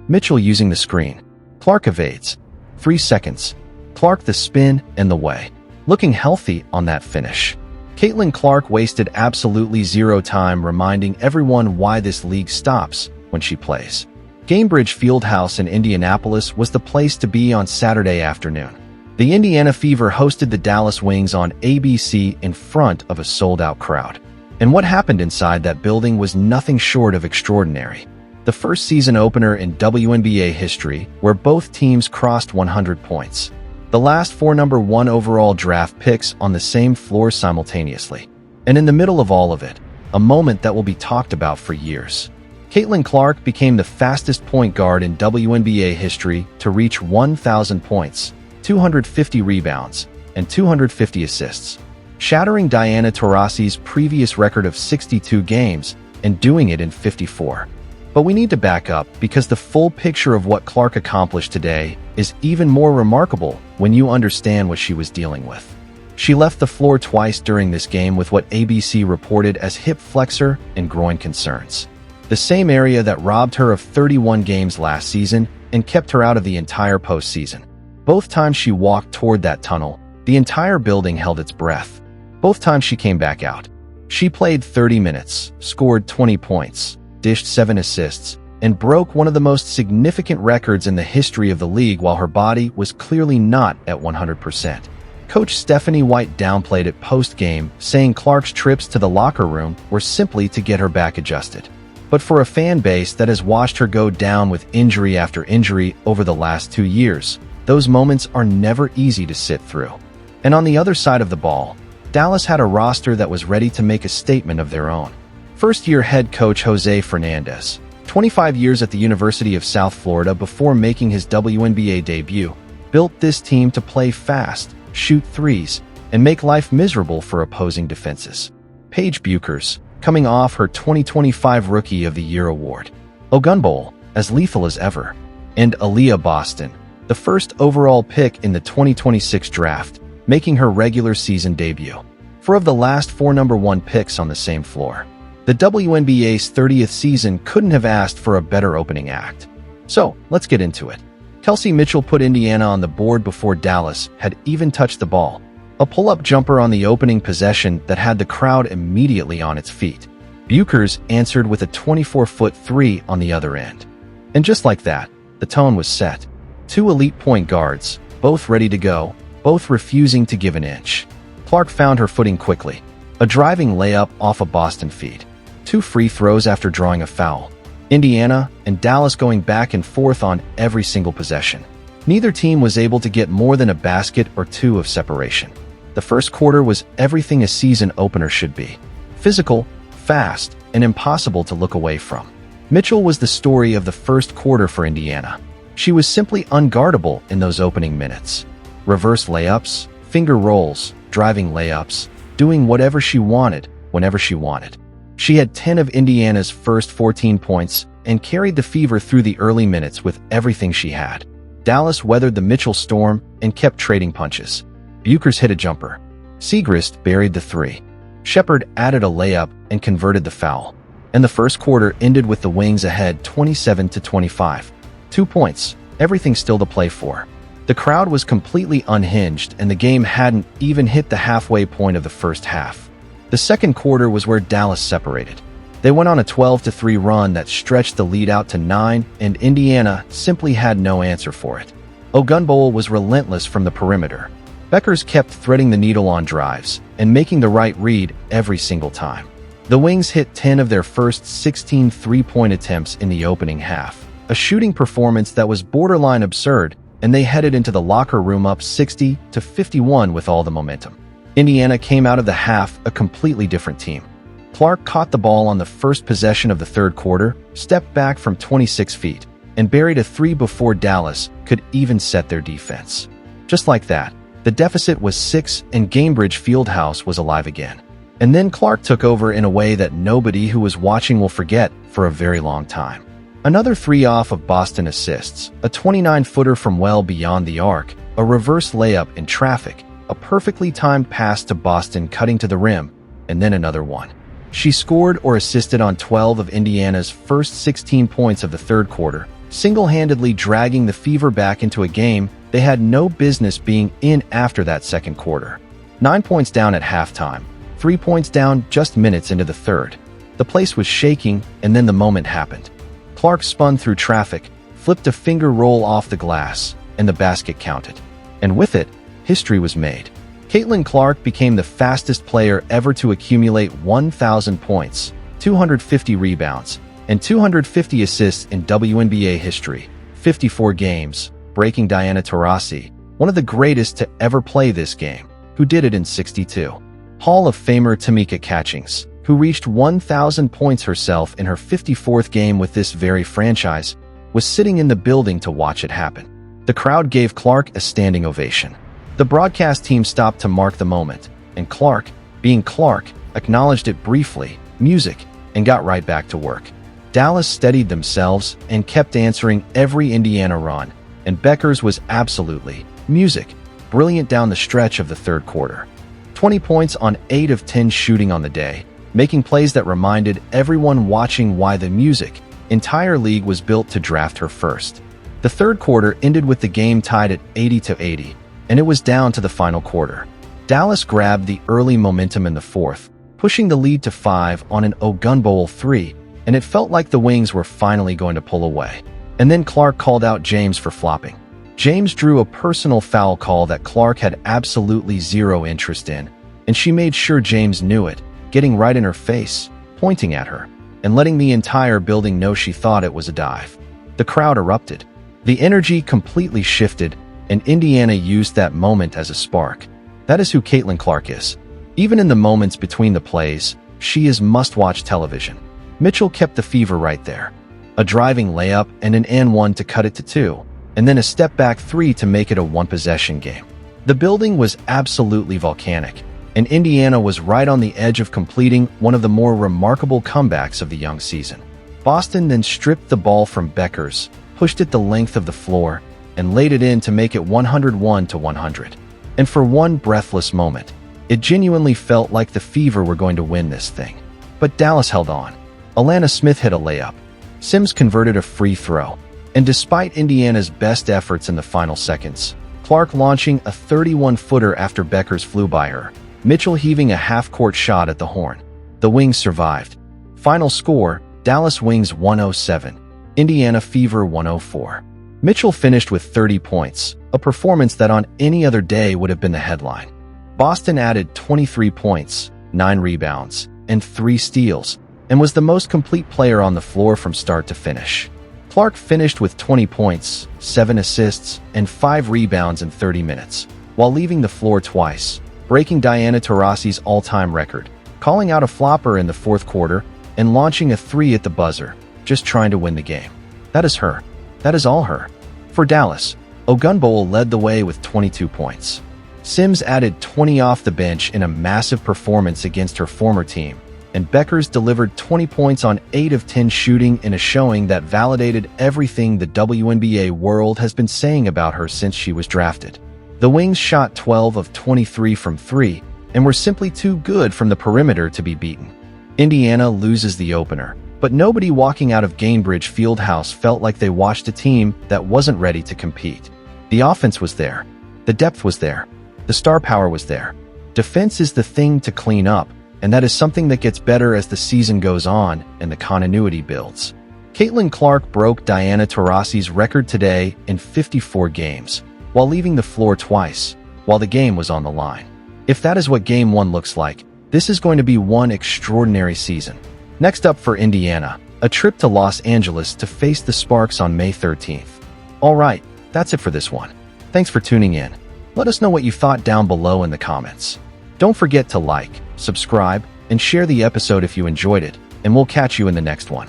Mitchell using the screen. Clark evades. 3 seconds. Clark the spin and the way. Looking healthy on that finish. Caitlin Clark wasted absolutely zero time reminding everyone why this league stops when she plays. Gainbridge Fieldhouse in Indianapolis was the place to be on Saturday afternoon. The Indiana Fever hosted the Dallas Wings on ABC in front of a sold-out crowd. And what happened inside that building was nothing short of extraordinary. The first season opener in WNBA history where both teams crossed 100 points. The last 4 number 1 overall draft picks on the same floor simultaneously. And in the middle of all of it, a moment that will be talked about for years. Caitlin Clark became the fastest point guard in WNBA history to reach 1,000 points, 250 rebounds, and 250 assists, shattering Diana Taurasi's previous record of 62 games and doing it in 54. But we need to back up because the full picture of what Clark accomplished today is even more remarkable when you understand what she was dealing with. She left the floor twice during this game with what ABC reported as hip flexor and groin concerns. The same area that robbed her of 31 games last season and kept her out of the entire postseason. Both times she walked toward that tunnel, the entire building held its breath. Both times she came back out. She played 30 minutes, scored 20 points, dished 7 assists, and broke one of the most significant records in the history of the league while her body was clearly not at 100%. Coach Stephanie White downplayed it post-game, saying Clark's trips to the locker room were simply to get her back adjusted. But for a fan base that has watched her go down with injury after injury over the last 2 years, those moments are never easy to sit through. And on the other side of the ball, Dallas had a roster that was ready to make a statement of their own. First-year head coach Jose Fernandez, 25 years at the University of South Florida before making his WNBA debut, built this team to play fast, shoot threes, and make life miserable for opposing defenses. Paige Bueckers, coming off her 2025 Rookie of the Year award. Ogunbowale, as lethal as ever. And Aaliyah Boston, the first overall pick in the 2026 draft, making her regular season debut. 4 of the last 4 number 1 picks on the same floor. The WNBA's 30th season couldn't have asked for a better opening act. So, let's get into it. Kelsey Mitchell put Indiana on the board before Dallas had even touched the ball. A pull-up jumper on the opening possession that had the crowd immediately on its feet. Bueckers answered with a 24-foot 3 on the other end. And just like that, the tone was set. 2 elite point guards, both ready to go, both refusing to give an inch. Clark found her footing quickly. A driving layup off a Boston feed. 2 free throws after drawing a foul. Indiana and Dallas going back and forth on every single possession. Neither team was able to get more than a basket or 2 of separation. The first quarter was everything a season opener should be. Physical, fast, and impossible to look away from. Mitchell was the story of the first quarter for Indiana. She was simply unguardable in those opening minutes. Reverse layups, finger rolls, driving layups, doing whatever she wanted, whenever she wanted. She had 10 of Indiana's first 14 points and carried the Fever through the early minutes with everything she had. Dallas weathered the Mitchell storm and kept trading punches. Bueckers hit a jumper. Siegrist buried the 3. Shepard added a layup and converted the foul. And the first quarter ended with the Wings ahead 27-25. 2 points, everything still to play for. The crowd was completely unhinged and the game hadn't even hit the halfway point of the first half. The second quarter was where Dallas separated. They went on a 12-3 run that stretched the lead out to 9, and Indiana simply had no answer for it. Ogunbowale was relentless from the perimeter. Bueckers kept threading the needle on drives and making the right read every single time. The Wings hit 10 of their first 16 three-point attempts in the opening half, a shooting performance that was borderline absurd, and they headed into the locker room up 60-51 with all the momentum. Indiana came out of the half a completely different team. Clark caught the ball on the first possession of the third quarter, stepped back from 26 feet, and buried a 3 before Dallas could even set their defense. Just like that, the deficit was 6 and Gainbridge Fieldhouse was alive again. And then Clark took over in a way that nobody who was watching will forget for a very long time. Another 3 off of Boston assists, a 29-footer from well beyond the arc, a reverse layup in traffic, a perfectly timed pass to Boston cutting to the rim, and then another one. She scored or assisted on 12 of Indiana's first 16 points of the third quarter, single-handedly dragging the Fever back into a game they had no business being in after that second quarter. 9 points down at halftime, 3 points down just minutes into the third. The place was shaking, and then the moment happened. Clark spun through traffic, flipped a finger roll off the glass, and the basket counted. And with it, history was made. Caitlin Clark became the fastest player ever to accumulate 1,000 points, 250 rebounds, and 250 assists in WNBA history, 54 games, breaking Diana Taurasi, one of the greatest to ever play this game, who did it in 62. Hall of Famer Tamika Catchings, who reached 1,000 points herself in her 54th game with this very franchise, was sitting in the building to watch it happen. The crowd gave Clark a standing ovation. The broadcast team stopped to mark the moment, and Clark, being Clark, acknowledged it briefly, music, and got right back to work. Dallas steadied themselves and kept answering every Indiana run, and Beckers was absolutely music, brilliant down the stretch of the third quarter. 20 points on 8 of 10 shooting on the day, making plays that reminded everyone watching why the music entire league was built to draft her first. The third quarter ended with the game tied at 80-80, and it was down to the final quarter. Dallas grabbed the early momentum in the fourth, pushing the lead to 5 on an Ogunbowale 3, and it felt like the Wings were finally going to pull away. And then Clark called out James for flopping. James drew a personal foul call that Clark had absolutely zero interest in, and she made sure James knew it, getting right in her face, pointing at her, and letting the entire building know she thought it was a dive. The crowd erupted. The energy completely shifted, and Indiana used that moment as a spark. That is who Caitlin Clark is. Even in the moments between the plays, she is must-watch television. Mitchell kept the Fever right there. A driving layup and an and-one to cut it to 2, and then a step-back 3 to make it a one-possession game. The building was absolutely volcanic, and Indiana was right on the edge of completing one of the more remarkable comebacks of the young season. Boston then stripped the ball from Beckers, pushed it the length of the floor, and laid it in to make it 101-100. And for one breathless moment, it genuinely felt like the Fever were going to win this thing. But Dallas held on. Alana Smith hit a layup. Sims converted a free throw. And despite Indiana's best efforts in the final seconds, Clark launching a 31-footer after Beckers flew by her, Mitchell heaving a half-court shot at the horn. The Wings survived. Final score, Dallas Wings 107, Indiana Fever 104. Mitchell finished with 30 points, a performance that on any other day would have been the headline. Boston added 23 points, 9 rebounds, and 3 steals, and was the most complete player on the floor from start to finish. Clark finished with 20 points, 7 assists, and 5 rebounds in 30 minutes, while leaving the floor twice, breaking Diana Taurasi's all-time record, calling out a flopper in the fourth quarter, and launching a 3 at the buzzer, just trying to win the game. That is her. That is all her. For Dallas, Ogunbowale led the way with 22 points. Sims added 20 off the bench in a massive performance against her former team, and Beckers delivered 20 points on 8 of 10 shooting in a showing that validated everything the WNBA world has been saying about her since she was drafted. The Wings shot 12 of 23 from 3 and were simply too good from the perimeter to be beaten. Indiana loses the opener, but nobody walking out of Gainbridge Fieldhouse felt like they watched a team that wasn't ready to compete. The offense was there. The depth was there. The star power was there. Defense is the thing to clean up, and that is something that gets better as the season goes on and the continuity builds. Caitlin Clark broke Diana Taurasi's record today in 54 games, while leaving the floor twice, while the game was on the line. If that is what Game 1 looks like, this is going to be one extraordinary season. Next up for Indiana, a trip to Los Angeles to face the Sparks on May 13th. Alright, that's it for this one. Thanks for tuning in. Let us know what you thought down below in the comments. Don't forget to like, subscribe, and share the episode if you enjoyed it, and we'll catch you in the next one.